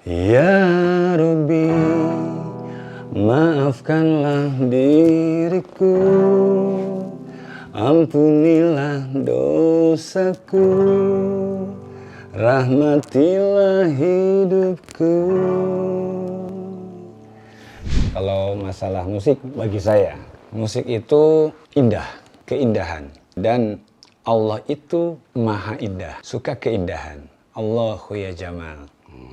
Ya Rabbi, maafkanlah diriku, ampunilah dosaku, rahmatilah hidupku. Kalau masalah musik, bagi saya, musik itu indah, keindahan. Dan Allah itu maha indah, suka keindahan. Allahu ya Jamal,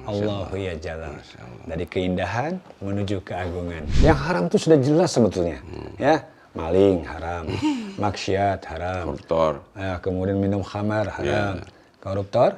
Allahu ya Jalal. Dari keindahan menuju keagungan. Yang haram itu sudah jelas sebetulnya. Ya, maling haram, maksiat haram, koruptor, kemudian minum khamar haram, koruptor.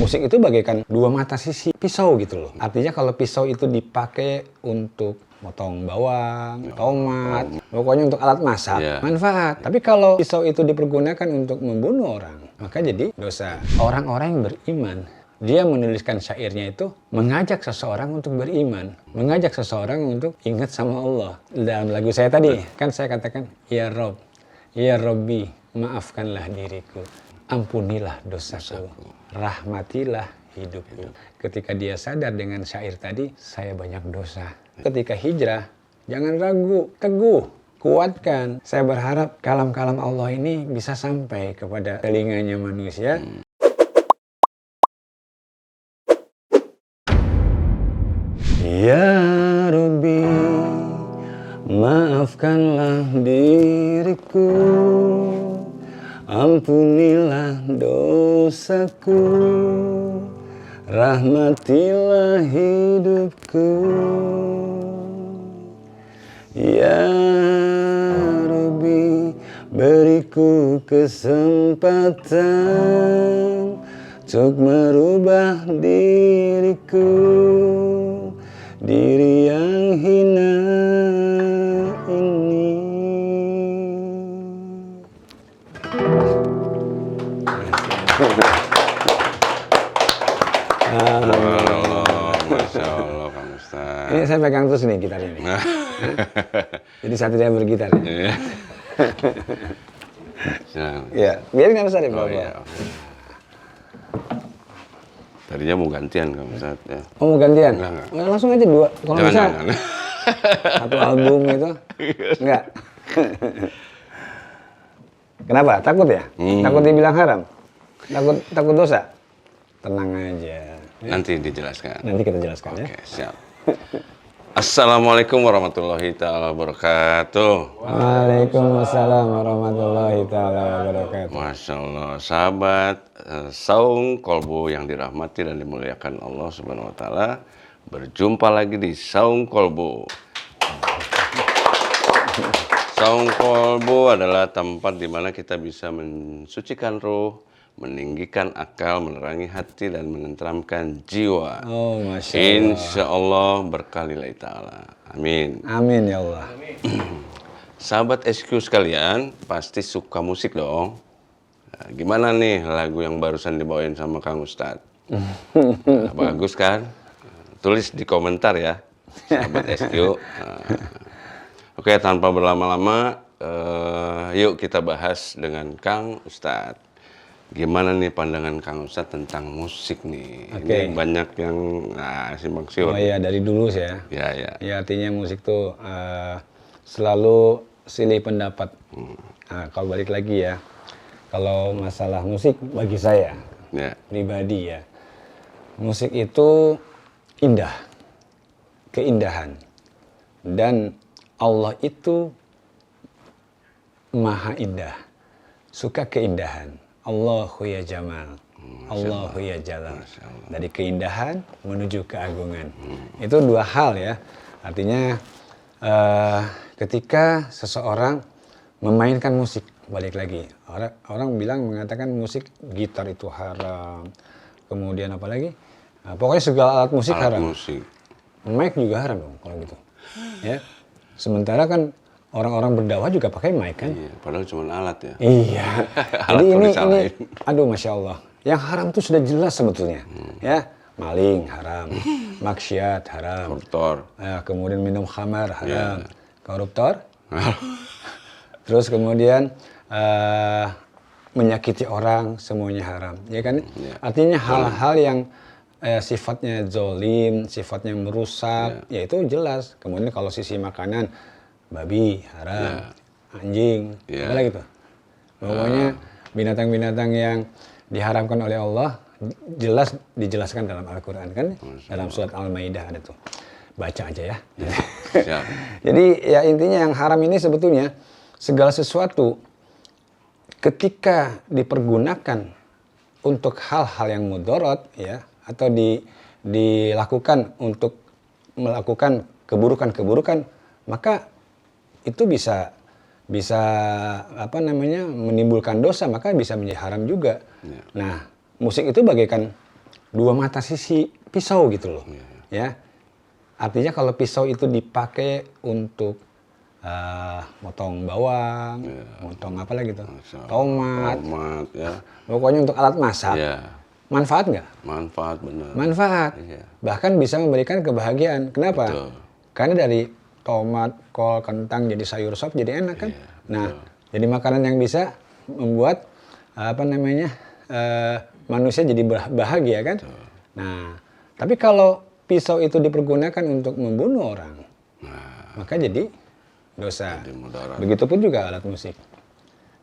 Musik itu bagaikan dua mata sisi pisau gitu loh. Artinya kalau pisau itu dipakai untuk motong bawang, tomat, pokoknya untuk alat masak, manfaat. Tapi kalau pisau itu dipergunakan untuk membunuh orang, maka jadi dosa. Orang-orang yang beriman, dia menuliskan syairnya itu mengajak seseorang untuk beriman, mengajak seseorang untuk ingat sama Allah. Dalam lagu saya tadi, kan saya katakan, Ya Rob, Ya Robbi, maafkanlah diriku, ampunilah dosaku, rahmatilah hidupku. Ketika dia sadar dengan syair tadi, saya banyak dosa. Ketika hijrah, jangan ragu, teguh, kuatkan. Saya berharap kalam-kalam Allah ini bisa sampai kepada telinganya manusia. Ya Rabbi, maafkanlah diriku, ampunilah dosaku, rahmatilah hidupku. Ya Rabbi, beriku kesempatan untuk merubah diriku, diri yang hina ini. Masya Allah, Kang Ustaz. Ini saya pegang terus nih gitar ini. Jadi Satria bergitar. Ya, biarin Kang Ustaz ya, Bapak. Iya. Tadinya mau gantian, Kang Ustaz. Ya. Oh, mau gantian? Enggak. Langsung aja dua. Kalau bisa Jangan. satu album itu. Enggak. Kenapa? Takut ya? Takut dibilang haram? Takut dosa? Tenang aja. Nanti dijelaskan. Nanti kita jelaskan ya. Oke, siap. Assalamualaikum warahmatullahi ta'ala wabarakatuh. Waalaikumsalam warahmatullahi ta'ala wabarakatuh. Masya Allah, sahabat Saung Kolbu yang dirahmati dan dimuliakan Allah Subhanahu wa Ta'ala. Berjumpa lagi di Saung Kolbu. Saung Kolbu adalah tempat di mana kita bisa mensucikan ruh, meninggikan akal, menerangi hati, dan menenteramkan jiwa. Oh, Masya Allah. Insya Allah berkah lillahi ta'ala. Amin. Amin ya Allah. Sahabat SQ sekalian, pasti suka musik dong. Nah, gimana nih lagu yang barusan dibawain sama Kang Ustadz? Nah, bagus kan? Tulis di komentar ya, sahabat SQ. Oke, tanpa berlama-lama, yuk kita bahas dengan Kang Ustadz. Gimana nih pandangan Kang Ustadz tentang musik nih? Oke. Ini banyak yang simpang siur. Oh iya, dari dulu ya. Ya. Ya, artinya musik tuh selalu silih pendapat. Nah, kalau balik lagi ya, kalau masalah musik bagi saya pribadi ya, musik itu indah, keindahan. Dan Allah itu maha indah, suka keindahan. Allahu ya Jamal, Allahu ya Jalal. Dari keindahan menuju keagungan. Itu dua hal ya. Artinya ketika seseorang memainkan musik, balik lagi. Orang mengatakan musik gitar itu haram. Kemudian apa lagi? Pokoknya segala alat musik haram. Mic juga haram dong kalau gitu. Ya. Sementara kan orang-orang berdakwah juga pakai mic kan? Iya, padahal cuma alat ya. Iya. Jadi ini aduh Masya Allah. Yang haram itu sudah jelas sebetulnya. Ya, maling haram, maksiat haram, koruptor, kemudian minum khamar haram, koruptor. Terus kemudian menyakiti orang semuanya haram, ya kan? Artinya hal-hal yang sifatnya zolim, sifatnya merusak, ya itu jelas. Kemudian kalau sisi makanan, babi haram, anjing, apa lagi tuh? Pokoknya binatang-binatang yang diharamkan oleh Allah jelas dijelaskan dalam Al-Quran kan, dalam surat Al-Maidah ada tuh. Baca aja ya. Siap. Jadi ya intinya yang haram ini sebetulnya segala sesuatu ketika dipergunakan untuk hal-hal yang mudorot ya, atau dilakukan untuk melakukan keburukan-keburukan, maka itu bisa apa namanya menimbulkan dosa, maka bisa menjadi haram juga. Nah, musik itu bagaikan dua mata sisi pisau gitu loh. Ya. Artinya kalau pisau itu dipakai untuk motong bawang, motong apa lagi tuh? Tomat, ya. pokoknya untuk alat masak. Manfaat nggak? Manfaat, benar. Manfaat. Bahkan bisa memberikan kebahagiaan. Kenapa? Betul. Karena dari tomat, kol, kentang jadi sayur sop jadi enak kan? Nah, jadi makanan yang bisa membuat apa namanya manusia jadi bahagia kan? Nah, tapi kalau pisau itu dipergunakan untuk membunuh orang, maka jadi dosa. Begitupun juga alat musik.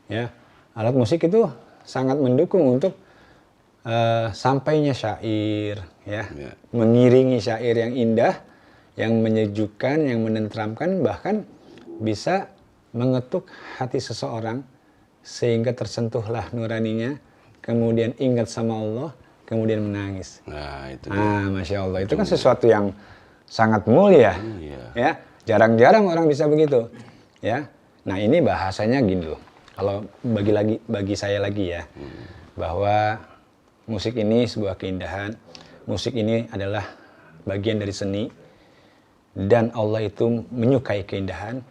Ya, alat musik itu sangat mendukung untuk sampainya syair, ya, mengiringi syair yang indah, yang menyejukkan, yang menenteramkan, bahkan bisa mengetuk hati seseorang sehingga tersentuhlah nuraninya, kemudian ingat sama Allah, kemudian menangis. Nah, itu Masya Allah, itu kan sesuatu yang sangat mulia. Ya, jarang-jarang orang bisa begitu. Ya, nah ini bahasanya gini loh. Kalau bagi saya lagi ya, bahwa musik ini sebuah keindahan, musik ini adalah bagian dari seni, dan Allah itu menyukai keindahan.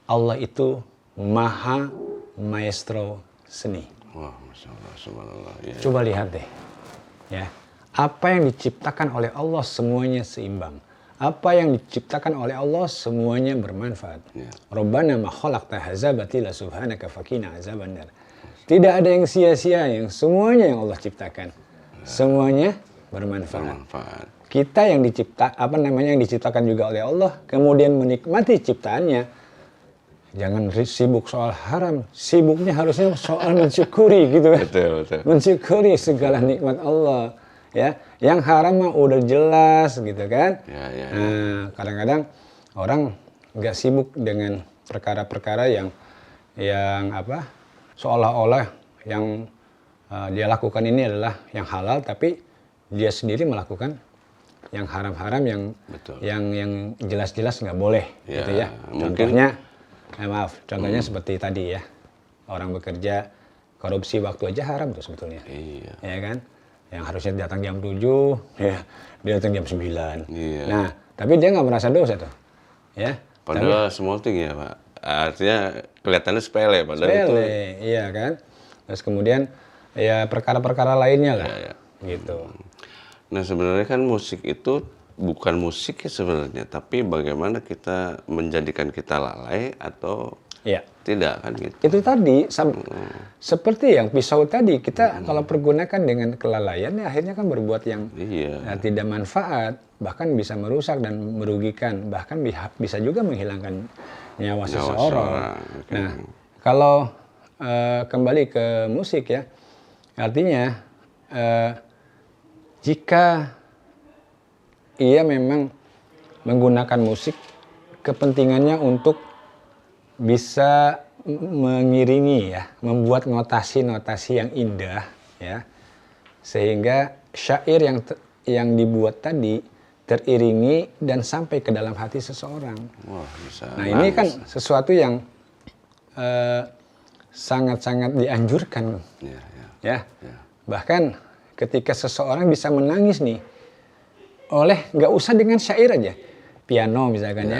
Allah itu maha maestro seni. Wah, Masya Allah, subhanallah. Coba lihat deh, ya, apa yang diciptakan oleh Allah semuanya seimbang. Apa yang diciptakan oleh Allah semuanya bermanfaat. Rabbana ma khalaqta hadza batila subhanaka faqina azabannar. Tidak ada yang sia-sia, yang semuanya yang Allah ciptakan. Semuanya bermanfaat. Kita yang yang diciptakan juga oleh Allah, kemudian menikmati ciptaannya. Jangan sibuk soal haram, sibuknya harusnya soal mensyukuri gitu kan. Betul. Mensyukuri segala nikmat Allah. Ya, yang haram mah udah jelas gitu kan. Nah, kadang-kadang orang nggak sibuk dengan perkara-perkara yang apa? Seolah-olah yang dia lakukan ini adalah yang halal, tapi dia sendiri melakukan yang haram-haram, yang jelas-jelas nggak boleh, gitu ya. Contohnya seperti tadi ya, orang bekerja korupsi waktu aja haram tuh sebetulnya, ya kan? Yang harusnya datang jam 7, ya dia datang jam 9. Nah, tapi dia nggak merasa dosa tuh, ya. Padahal small thing ya, Pak. Artinya kelihatannya sepele, padahal itu. Iya kan. Terus kemudian ya perkara-perkara lainnya lah, gitu. Nah, sebenarnya kan musik itu bukan musik ya sebenarnya, tapi bagaimana kita menjadikan kita lalai atau tidak kan gitu. Itu tadi seperti yang pisau tadi, kita kalau pergunakan dengan kelalaian ya akhirnya kan berbuat yang tidak manfaat, bahkan bisa merusak dan merugikan, bahkan bisa juga menghilangkan nyawa seseorang. Nah, kalau kembali ke musik ya, artinya jika ia memang menggunakan musik, kepentingannya untuk bisa mengiringi ya, membuat notasi-notasi yang indah ya, sehingga syair yang dibuat tadi teriringi dan sampai ke dalam hati seseorang. Nah, ini kan sesuatu yang sangat-sangat dianjurkan. Bahkan ketika seseorang bisa menangis nih, nggak usah dengan syair aja, piano misalkan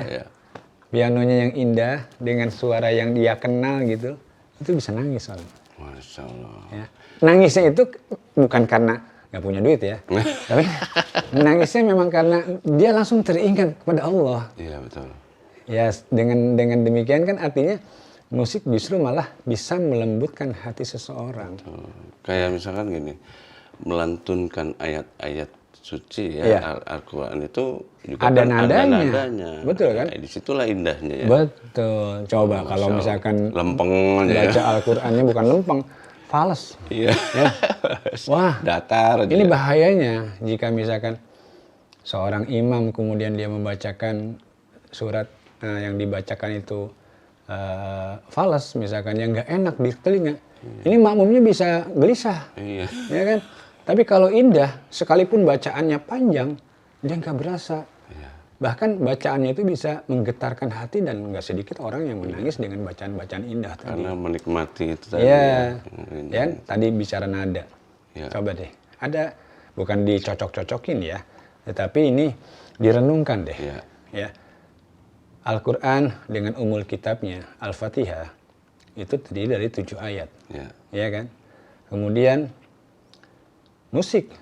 pianonya yang indah dengan suara yang dia kenal gitu, itu bisa nangis soalnya. Masya Allah. Ya. Nangisnya itu bukan karena nggak punya duit ya, tapi nangisnya memang karena dia langsung teringat kepada Allah. Iya, betul. Ya, dengan demikian kan artinya musik justru malah bisa melembutkan hati seseorang. Kayak misalkan gini, melantunkan ayat-ayat suci ya. Iya. Al-Quran itu juga Ada kan nadanya. ada nadanya. Betul kan? Disitulah indahnya ya. Betul. Coba kalau misalkan Lempeng aja ya. baca Al-Qur'annya bukan lempeng, fals. Iya. Ya. Wah, Datar aja. ini bahayanya jika misalkan seorang imam kemudian dia membacakan surat yang dibacakan itu fals, misalkan yang nggak enak di telinga. Ini makmumnya bisa gelisah, Iya. ya kan? Tapi kalau indah, sekalipun bacaannya panjang, dia nggak berasa. Iya. Bahkan bacaannya itu bisa menggetarkan hati dan nggak sedikit orang yang menangis dengan bacaan-bacaan indah tadi. Karena menikmati itu tadi. Iya, Ya. ya, tadi bicara nada. Ya. Coba deh, ada bukan dicocok-cocokin ya, tetapi ini direnungkan deh. Iya. Ya, Al-Quran dengan umul kitabnya Al-Fatihah itu terdiri dari 7 ayat, Ya. ya kan? Kemudian musik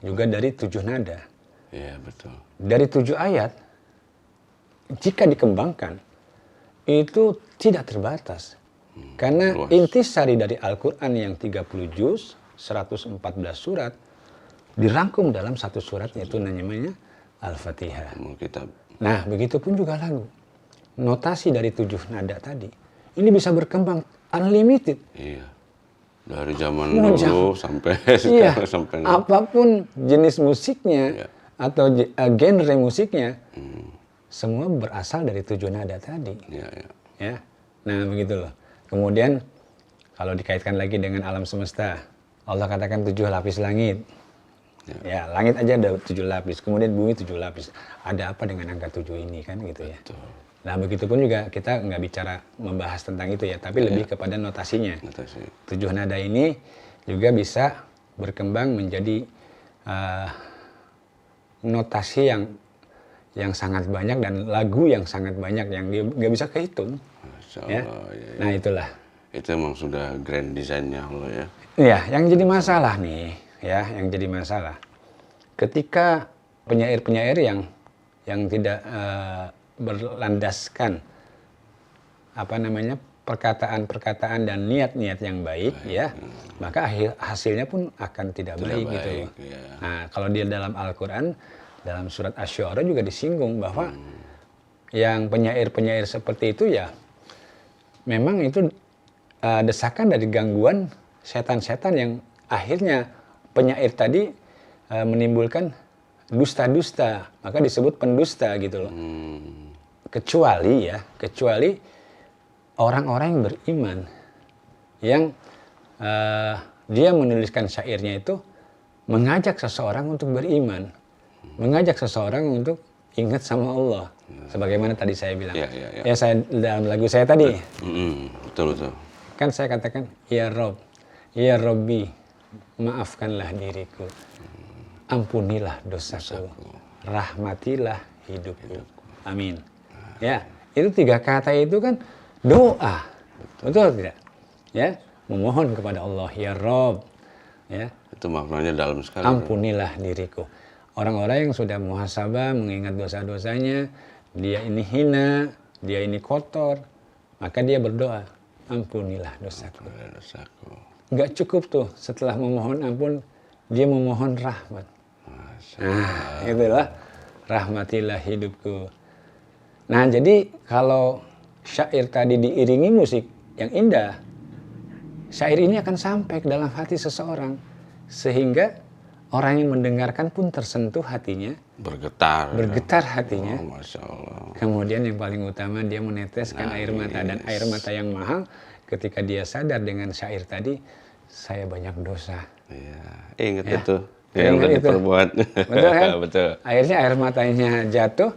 juga dari 7 nada. Iya, betul. Dari 7 ayat, jika dikembangkan itu tidak terbatas. Karena luas. intisari dari Al-Quran yang 30 juz, 114 surat, dirangkum dalam satu surat, yaitu namanya Al-Fatihah. Umul kitab. Nah, begitupun juga lagu. Notasi dari 7 nada tadi, ini bisa berkembang unlimited. Iya. Dari zaman Mau dulu sampai Iya, sekarang sampai apapun jenis musiknya Iya. atau genre musiknya, semua berasal dari 7 nada tadi. Iya, iya. Ya, nah begitu loh. Kemudian kalau dikaitkan lagi dengan alam semesta, Allah katakan 7 lapis langit. Ya, langit aja ada 7 lapis, kemudian bumi 7 lapis. Ada apa dengan angka 7 ini kan gitu ya. Betul. Nah begitupun juga kita nggak bicara membahas tentang itu ya, tapi lebih kepada notasinya. Notasi. 7 nada ini juga bisa berkembang menjadi notasi yang sangat banyak dan lagu yang sangat banyak yang dia nggak bisa kehitung. Masya Ya. Allah. Ya. Nah itulah. Itu emang sudah grand design-nya Allah ya. Ya, yang jadi masalah nih, ya, yang jadi masalah. Ketika penyair-penyair yang tidak berlandaskan apa namanya perkataan-perkataan dan niat-niat yang baik, ya, maka hasilnya pun akan tidak baik gitu loh. ya. Nah, kalau dia dalam Al-Quran, dalam surat Asy-Syu'ara juga disinggung bahwa yang penyair-penyair seperti itu ya, memang itu desakan dari gangguan setan-setan yang akhirnya penyair tadi menimbulkan dusta-dusta, maka disebut pendusta gitu loh. Kecuali orang-orang yang beriman, yang dia menuliskan syairnya itu mengajak seseorang untuk beriman, mengajak seseorang untuk ingat sama Allah, sebagaimana tadi saya bilang. Ya, saya dalam lagu saya tadi. Betul, betul. Kan saya katakan, ya Rob, ya Robbi, maafkanlah diriku, ampunilah dosaku, rahmatilah hidupku. Amin. Ya, itu 3 kata itu kan doa, betul tidak? Ya, memohon kepada Allah, ya Rob, ya, Itu maknanya dalam sekali. ampunilah diriku. Orang-orang yang sudah muhasabah, mengingat dosa-dosanya, dia ini hina, dia ini kotor, maka dia berdoa, ampunilah dosaku. Dosaku. Nggak cukup tuh, setelah memohon ampun, dia memohon rahmat. Nah, itulah rahmatilah hidupku. Nah, jadi kalau syair tadi diiringi musik yang indah, syair ini akan sampai ke dalam hati seseorang, sehingga orang yang mendengarkan pun tersentuh hatinya, bergetar hatinya. Oh, Masya Allah. Kemudian yang paling utama dia meneteskan air mata, dan air mata yang mahal ketika dia sadar dengan syair tadi, saya banyak dosa. Iya, ingat Ya. itu yang Ingat udah itu. diperbuat. Betul kan? Betul. Akhirnya air matanya jatuh,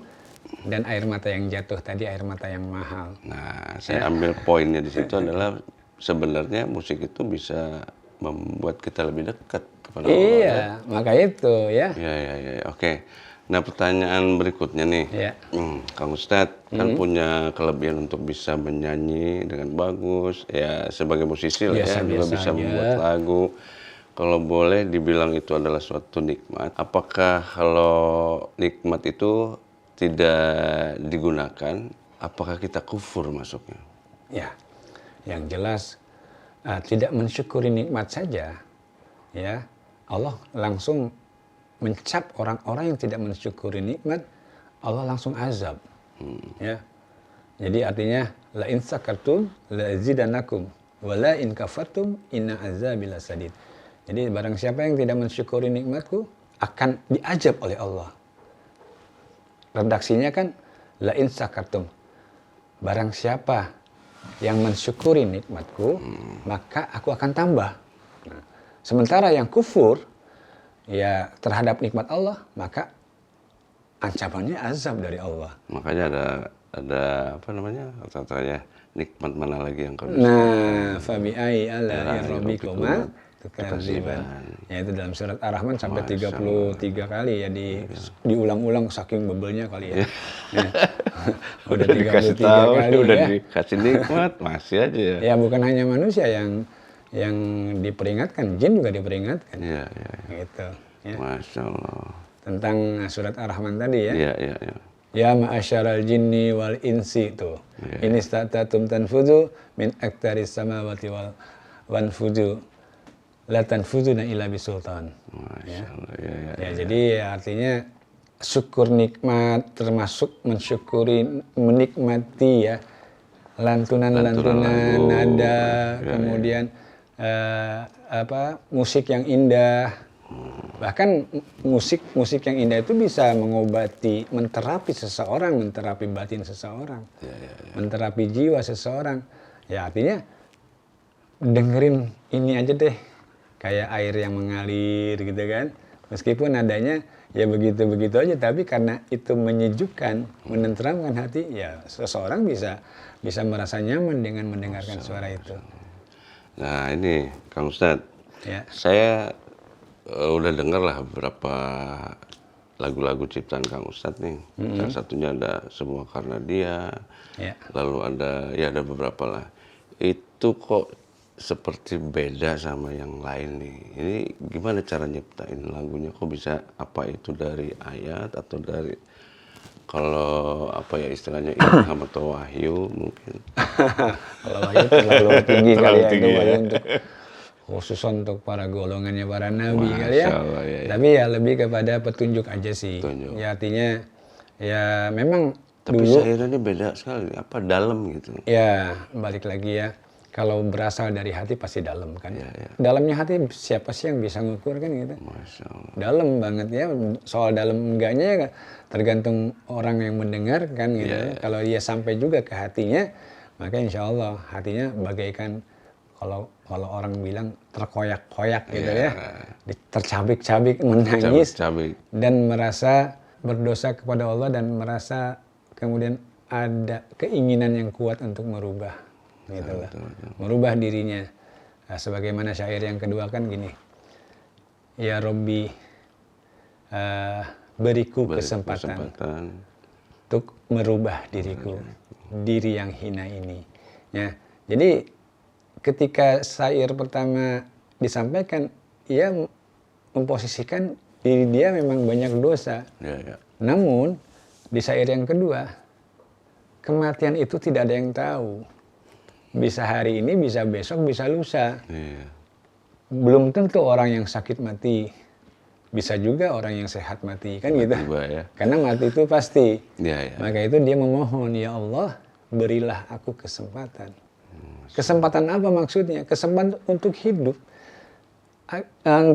dan air mata yang jatuh tadi air mata yang mahal. Nah, saya ambil poinnya di situ adalah sebenarnya musik itu bisa membuat kita lebih dekat kepada Allah. Iya, maka itu ya. Iya. Oke. Nah, pertanyaan berikutnya nih. Iya. Kang Ustadz kan punya kelebihan untuk bisa menyanyi dengan bagus. Ya, sebagai musisi lah ya, juga Biasa-biasa bisa aja. membuat lagu. Kalau boleh dibilang itu adalah suatu nikmat, apakah kalau nikmat itu tidak digunakan, apakah kita kufur masuknya? Ya, yang jelas tidak mensyukuri nikmat saja, ya Allah langsung mencap orang-orang yang tidak mensyukuri nikmat, Allah langsung azab. Ya. Jadi artinya la in sakartum la azidanakum wa la in kafartum inna azabi lasadid. Jadi barang siapa yang tidak mensyukuri nikmatku akan diazab oleh Allah. Redaksinya kan la in sakartum. Barang siapa yang mensyukuri nikmatku, maka aku akan tambah. Nah, sementara yang kufur ya terhadap nikmat Allah, maka ancamannya azab dari Allah. Makanya ada apa namanya? Katanya nikmat mana lagi yang kau bisa? Nah, fabi'ai ala rabbikuma tukadziban. Ya itu dalam surat Ar-Rahman sampai 33 kali ya diulang-ulang saking bebelnya kali ya. Ya. Udah dikasih 33 tahu, kali udah ya. dikasih nikmat, masih aja ya. Ya bukan hanya manusia yang diperingatkan, jin juga diperingatkan. Iya. Gitu, ya. Masya Allah. Tentang surat Ar-Rahman tadi ya. Iya. Ya ma'asyaral jinni wal insi tuh. Ini stata'tum tanfudu min aktaris samawati wal wanfudu. La tanfuduna illa bisultan. Masya Allah. Ya, jadi artinya syukur nikmat termasuk mensyukuri, menikmati ya lantunan-lantunan nada, kemudian musik yang indah. Bahkan musik yang indah itu bisa mengobati, menterapi seseorang, menterapi batin seseorang, menterapi jiwa seseorang. Ya artinya dengerin ini aja deh, kayak air yang mengalir gitu kan. Meskipun nadanya ya begitu-begitu aja, tapi karena itu menyejukkan, menenteramkan hati, ya seseorang bisa merasa nyaman dengan mendengarkan suara itu. Nah ini Kang Ustadz, Ya. saya udah dengar lah beberapa lagu-lagu ciptaan Kang Ustadz nih. Salah satunya ada Semua Karena Dia, lalu ada beberapa lah. Itu kok seperti beda sama yang lain nih. Ini gimana cara nyiptain lagunya? Kok bisa, apa itu dari ayat atau dari, kalau apa ya istilahnya, ilham atau wahyu mungkin? Kalau wahyu terlalu tinggi kali ya, itu ya. wahyu khusus untuk para golongannya para nabi kali ya. Allah, ya. Tapi ya lebih kepada petunjuk aja sih. Petunjuk. Ya artinya ya memang Tapi dulu sairannya beda sekali, apa dalam gitu. ya balik lagi ya. Kalau berasal dari hati pasti dalam kan. Ya. Dalamnya hati siapa sih yang bisa ngukur kan gitu. Masya Allah. Dalam banget ya. Soal dalam enggaknya ya tergantung orang yang mendengar kan gitu. Ya. Kalau dia sampai juga ke hatinya, maka insya Allah hatinya bagaikan kalau orang bilang terkoyak-koyak gitu ya. Tercabik-cabik, menangis Cabik. dan merasa berdosa kepada Allah dan merasa kemudian ada keinginan yang kuat untuk merubah. Gitu lah. Merubah dirinya. Nah, sebagaimana syair yang kedua kan gini. Ya Robbi, beriku kesempatan untuk merubah diriku, diri yang hina ini. Ya, jadi ketika syair pertama disampaikan, ia memposisikan diri dia memang banyak dosa. Ya. Namun di syair yang kedua, kematian itu tidak ada yang tahu. Bisa hari ini, bisa besok, bisa lusa. Iya. Belum tentu orang yang sakit mati. Bisa juga orang yang sehat mati. Kan gitu. Ya. Karena mati itu pasti. Ya. Maka itu dia memohon, ya Allah, berilah aku kesempatan. Kesempatan apa maksudnya? Kesempatan untuk hidup.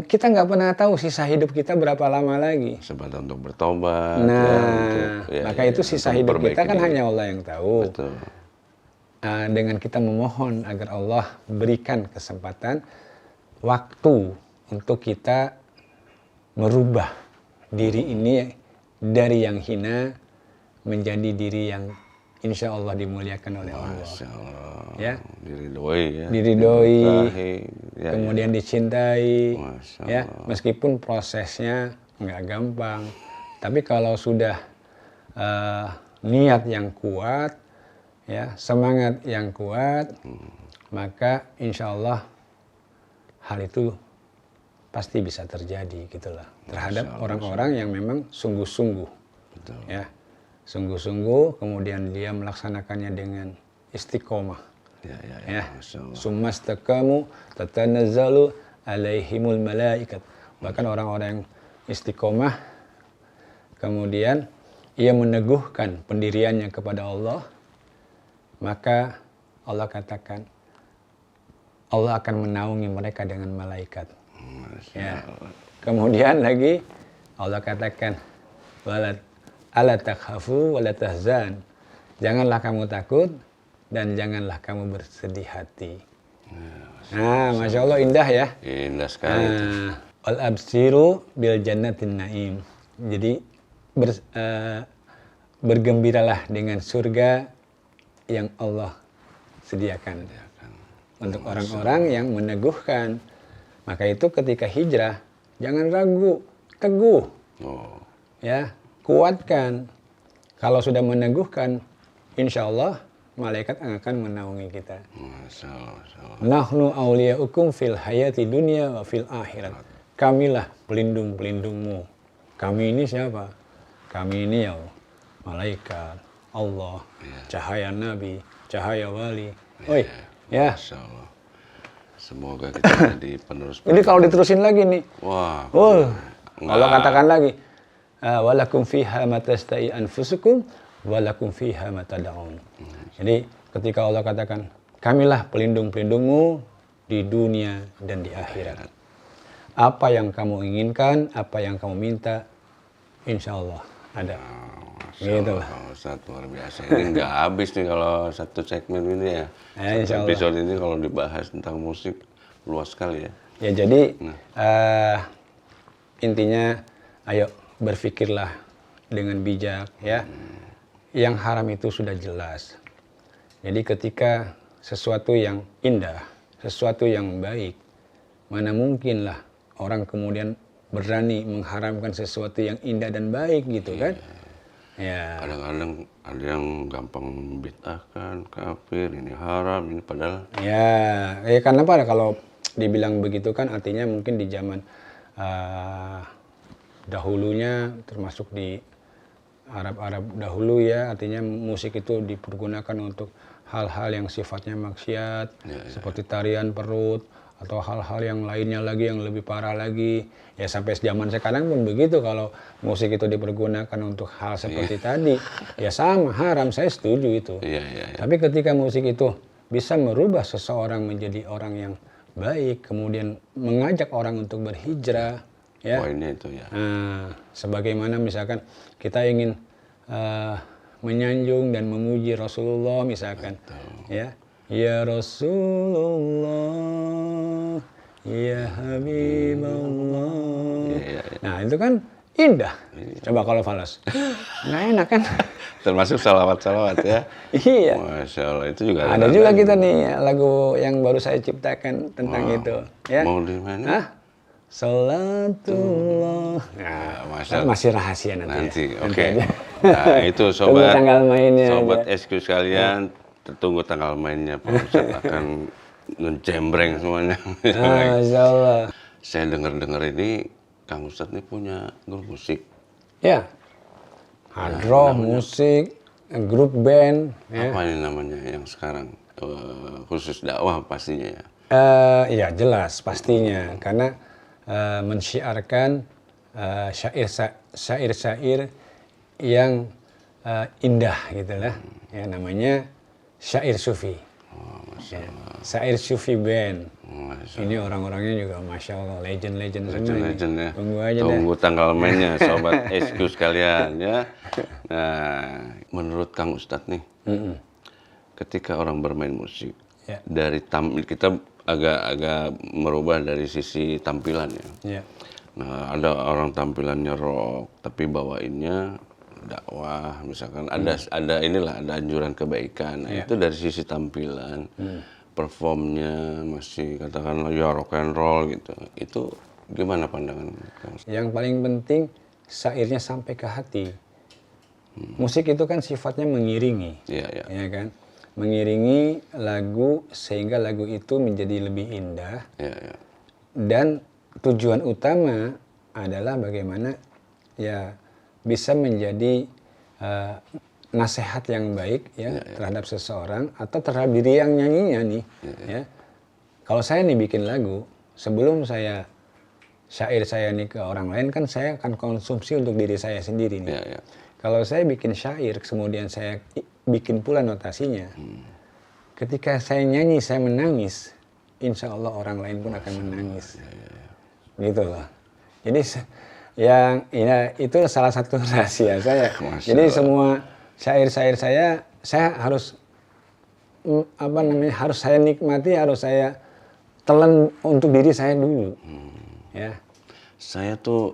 Kita nggak pernah tahu sisa hidup kita berapa lama lagi. Kesempatan untuk bertobat. Nah, maka itu sisa hidup kita kan hanya Allah yang tahu. Betul. Dengan kita memohon agar Allah berikan kesempatan, waktu untuk kita merubah diri ini dari yang hina menjadi diri yang insya Allah dimuliakan oleh Allah. Masya Allah. Ya. Diridhoi ya. Diridhoi, Ya, kemudian dicintai. Masya Ya, meskipun prosesnya nggak gampang, tapi kalau sudah niat yang kuat, ya, semangat yang kuat, maka insya Allah hal itu pasti bisa terjadi gitulah terhadap orang-orang yang memang sungguh-sungguh, ya, sungguh-sungguh, kemudian dia melaksanakannya dengan istiqomah, ya, summastaqamu tatanazzalu alaihimul malaikat, bahkan orang-orang yang istiqomah, kemudian ia meneguhkan pendiriannya kepada Allah, maka Allah katakan, Allah akan menaungi mereka dengan malaikat. Ya. Kemudian lagi Allah katakan, ala takhafu wala tahzan. Janganlah kamu takut dan janganlah kamu bersedih hati. Nah, Masya Allah indah ya. Indah sekali. Wal absiru bil jannatin naim. Jadi bergembiralah dengan surga yang Allah sediakan untuk orang-orang yang meneguhkan. Maka itu ketika hijrah jangan ragu, teguh. Ya, kuatkan. Kalau sudah meneguhkan, insya Allah malaikat akan menaungi kita. Nahnu awliyaukum fil hayati dunia wa fil akhirat. Kamilah pelindung-pelindungmu. Kami ini siapa? Kami ini ya malaikat, Allah, cahaya Nabi, cahaya wali. Oi, ya. Masya Allah. Semoga kita jadi penerus. Ini kalau diterusin lagi nih. Wah. Allah katakan lagi. Walakum fiha ma tastai anfusukum walakum fiha ma tad'un. Jadi ketika Allah katakan, kamilah pelindung-pelindungmu di dunia dan di akhirat. Apa yang kamu inginkan, apa yang kamu minta, insya Allah ada. Gitu lah. Ustaz luar biasa. Ini nggak habis nih kalau satu segmen ini ya. Insya Allah. Episode ini kalau dibahas tentang musik luas sekali ya. Ya jadi intinya, ayo berpikirlah dengan bijak ya. Yang haram itu sudah jelas. Jadi ketika sesuatu yang indah, sesuatu yang baik, mana mungkinlah orang kemudian berani mengharamkan sesuatu yang indah dan baik gitu kan? Ya. Kadang-kadang ada yang gampang membid'ahkan, kafir, ini haram, ini padahal. Ya karena apa? Kalau dibilang begitu kan artinya mungkin di zaman dahulunya, termasuk di Arab dahulu ya, artinya musik itu dipergunakan untuk hal-hal yang sifatnya maksiat, seperti tarian perut, atau hal-hal yang lainnya lagi yang lebih parah lagi. Ya sampai zaman sekarang pun begitu, kalau musik itu dipergunakan untuk hal seperti tadi, ya sama, haram, saya setuju itu. Tapi ketika musik itu bisa merubah seseorang menjadi orang yang baik, kemudian mengajak orang untuk berhijrah, ya. Poinnya itu ya. Sebagaimana misalkan kita ingin menyanjung dan memuji Rasulullah misalkan, ya. Ya Rasulullah, ya Habiballah. Nah itu kan indah. Coba kalau falas, nggak enak kan? Termasuk salawat-salawat ya. Iya. Masya Allah, itu juga ada juga kita nih lagu yang baru saya ciptakan tentang itu. Ya. Mau di mana? Salatullah. Nah, masih rahasia nanti. Oke. Nah itu sobat, tanggal mainnya sobat SQ sekalian, tertunggu tanggal mainnya. Pak Ustadz akan ngejembreng semuanya. Masya Allah. Saya dengar-dengar ini Kang Ustadz ini punya grup musik. Ya. Hadroh, musik, grup band. Apa ini namanya yang sekarang? Khusus dakwah pastinya ya? Ya jelas pastinya, karena mensyiarkan syair-syair yang indah gitu lah. Ya namanya syair sufi. Syair sufi band. Ini orang-orangnya juga Masya Allah, legend-legend semua. Legend ya. Tunggu aja tanggal mainnya, sobat SQ sekalian ya. Nah, menurut Kang Ustadz nih, ketika orang bermain musik, dari kita agak merubah dari sisi tampilan ya. Nah, ada orang tampilannya rock, tapi bawainnya dakwah, misalkan ada anjuran kebaikan. Nah, itu dari sisi tampilan. Performnya masih katakanlah ya rock and roll gitu. Itu gimana pandangan Kang? Yang paling penting syairnya sampai ke hati. Musik itu kan sifatnya mengiringi, ya kan? Mengiringi lagu sehingga lagu itu menjadi lebih indah. Dan tujuan utama adalah bagaimana ya bisa menjadi nasihat yang baik terhadap seseorang atau terhadap diri yang nyanyinya nih. Ya. Kalau saya nih bikin lagu, sebelum saya syair saya ini ke orang lain kan saya akan konsumsi untuk diri saya sendiri nih. Ya, ya. Kalau saya bikin syair, kemudian saya bikin pula notasinya, ketika saya nyanyi, saya menangis, insya Allah orang lain pun akan menangis. Gitu loh. Jadi ya itu salah satu rahasia saya. Jadi semua syair-syair saya harus harus saya nikmati, harus saya telan untuk diri saya dulu. Ya. Saya tuh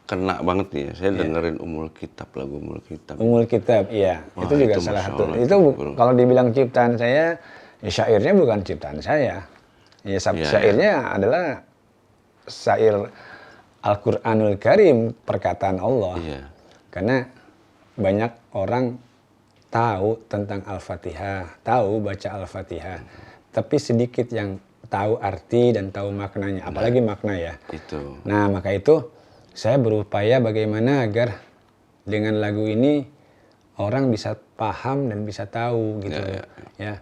kena banget nih ya. Saya dengerin lagu Ummul Kitab. Ummul Kitab, iya. Wah, itu juga itu salah Masya satu. Allah, Itu kalau dibilang ciptaan saya, ya syairnya bukan ciptaan saya. Ya, syairnya adalah syair Al-Qur'anul Karim, perkataan Allah. Iya. Karena banyak orang tahu tentang Al-Fatihah, tahu baca Al-Fatihah, tapi sedikit yang tahu arti dan tahu maknanya, apalagi makna ya. Itu. Nah, maka itu saya berupaya bagaimana agar dengan lagu ini orang bisa paham dan bisa tahu gitu ya.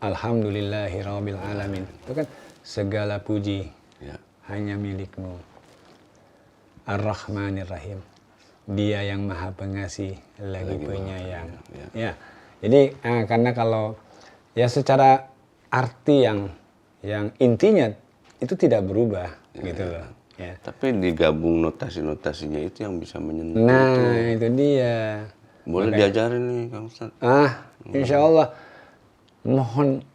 Alhamdulillahirabbil alamin. Itu kan segala puji hanya milikmu. Ar-Rahmanir Rahim. Dia yang Maha Pengasih lagi penyayang. Ya. Jadi karena kalau ya secara arti yang intinya itu tidak berubah gitu loh. Ya. Tapi digabung notasi-notasinya itu yang bisa menyentuh. Nah, itu dia. Boleh diajarin nih, Kang Ustaz. Insya Allah mohon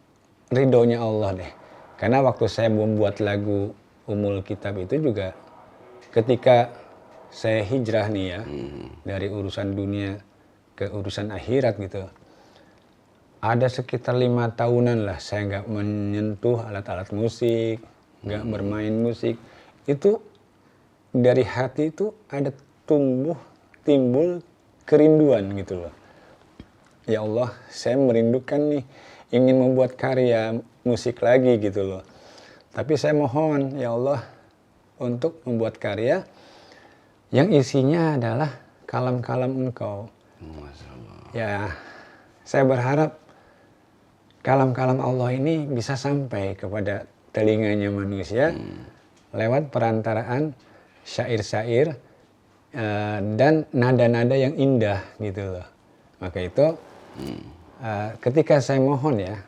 ridhonya Allah deh. Karena waktu saya membuat lagu Ummul Kitab itu juga ketika saya hijrah nih ya, dari urusan dunia ke urusan akhirat gitu. Ada sekitar 5 tahunan lah saya nggak menyentuh alat-alat musik, nggak bermain musik. Itu dari hati itu ada timbul kerinduan gitu loh. Ya Allah, saya merindukan nih, ingin membuat karya musik lagi gitu loh. Tapi saya mohon ya Allah untuk membuat karya yang isinya adalah kalam-kalam Engkau. Ya, saya berharap kalam-kalam Allah ini bisa sampai kepada telinganya manusia lewat perantaraan syair-syair dan nada-nada yang indah gitu loh. Maka itu ketika saya mohon ya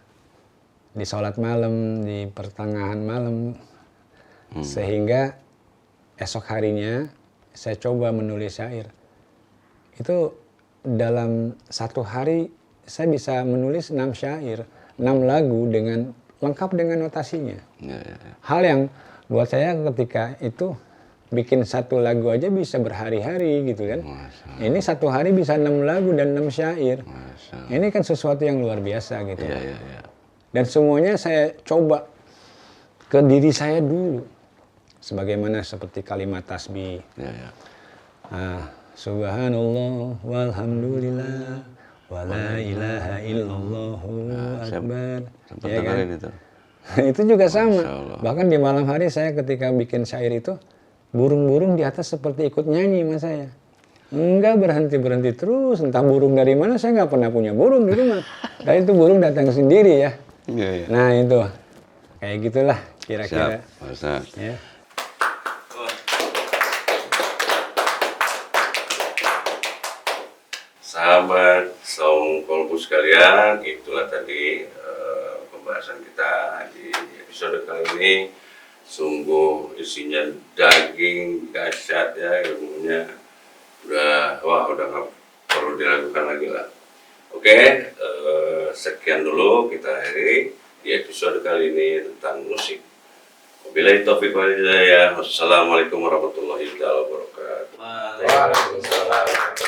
di sholat malam, di pertengahan malam, sehingga esok harinya saya coba menulis syair. Itu dalam 1 hari saya bisa menulis 6 syair, 6 lagu dengan lengkap dengan notasinya. Hal yang buat saya ketika itu bikin 1 lagu aja bisa berhari-hari gitu kan. Ini 1 hari bisa 6 lagu dan 6 syair. Ini kan sesuatu yang luar biasa gitu. Dan semuanya saya coba ke diri saya dulu. Sebagaimana seperti kalimat tasbih. Subhanallah walhamdulillah wala ilaha illallahu akbar. Ya kan? Itu juga sama. Bahkan di malam hari saya ketika bikin syair itu, burung-burung di atas seperti ikut nyanyi sama saya. Enggak berhenti-berhenti terus, entah burung dari mana, saya nggak pernah punya burung di rumah. Dan itu burung datang sendiri ya. Nah itu, kayak gitulah kira-kira. Siap, ya. Sahabat Saung Kolbu sekalian, itulah tadi pembahasan kita di episode kali ini. Sungguh isinya daging, dahsyat ya, ilmunya udah nggak perlu diragukan lagi lah. Oke, sekian dulu kita akhiri di episode kali ini tentang musik. Wabillahi taufiq wal hidayah. Wassalamualaikum warahmatullahi wabarakatuh. Waalaikumsalam.